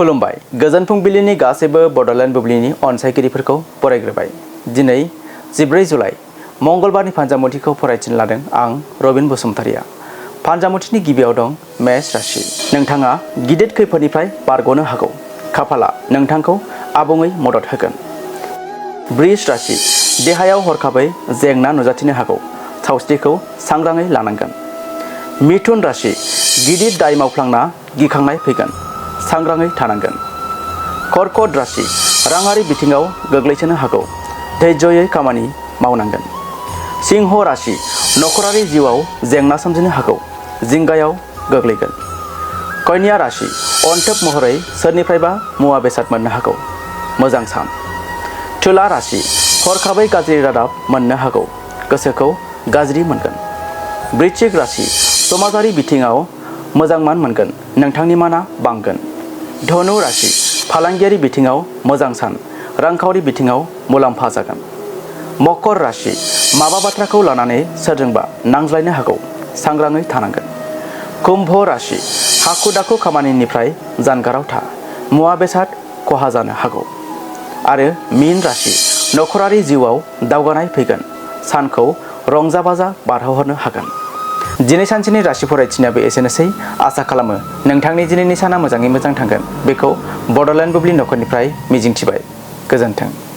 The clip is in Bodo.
खुलुमबाय गोजोन फुंबिलिनि गासैबो बड'लेण्ड बुब्लिनि अनसायगिरिफोरखौ बरायग्रोबाय। दिनै 14 जुलाइ मंगलबारनि फान्जामुथिखौ फरायथिनो लादों आं रबिन बसुमतारिया। फान्जामुथिनि गिबियाव दं मेष राशि। नोंथाङा गिदिर खैफोदनिफ्राय बारग'नो हागौ। खाफाला नोंथांखौ आबुङै मदद होगोन। वृष राशि। देहायाव हरखाबै जेंना नुजाथिनो हागौ। सावस्रिखौ सांग्राङै लानांगोन। मिथुन राशि। गिदिर दाय मावफ्लांना गिखांनाय फैगोन। सांग्राङै थानांगोन। कर्कट राशि। राङारि बिथिङाव गोग्लैसोनो हागौ। धैर्ययै खामानि मावनांगोन। सिंह राशि। नखरारि जिउआव जेंना सोमजिनो हागौ। जिंगायाव गोग्लैगोन। कन्या राशि। अनथोब महरै सोरनिफ्रायबा मुवा बेसाद मोननो हागौ। मोजां सान। तुला राशि। हरखाबै गाज्रि रादाब मोननो हागौ। गोसोखौ गाज्रि मोनगोन। वृश्चिक राशि। समाजारि बिथिङाव मोजां मान मोनगोन। नोंथांनि माना बांगोन। धनु राशि। फालांगियारि बिथिङाव मोजां सान। रांखावरि बिथिङाव मुलाम्फा जागोन। मकर राशि। माबा बाथ्राखौ लानानै सोरजोंबा नांज्लायनो हागौ। सांग्राङै थानांगोन। कुम्भ राशि। हाखु दाखु खामानिनिफ्राय जानगाराव था। मुवा बेसाद खहा जानो हागौ। आरो मीन राशि। नखरारि जिउआव दावगानाय फैगोन। सानखौ रंजा बाजा बारहोहरनो हागोन। दिनै सानसेनि राशि फरायथिनायाबो एसेनोसै। आसा खालामो नोंथांनि दिनैनि साना मोजाङै मोजां थांगोन। बेखौ बड'लेण्ड बुब्लि नखरनिफ्राय मिजिंथिबाय। गोजोन्थों।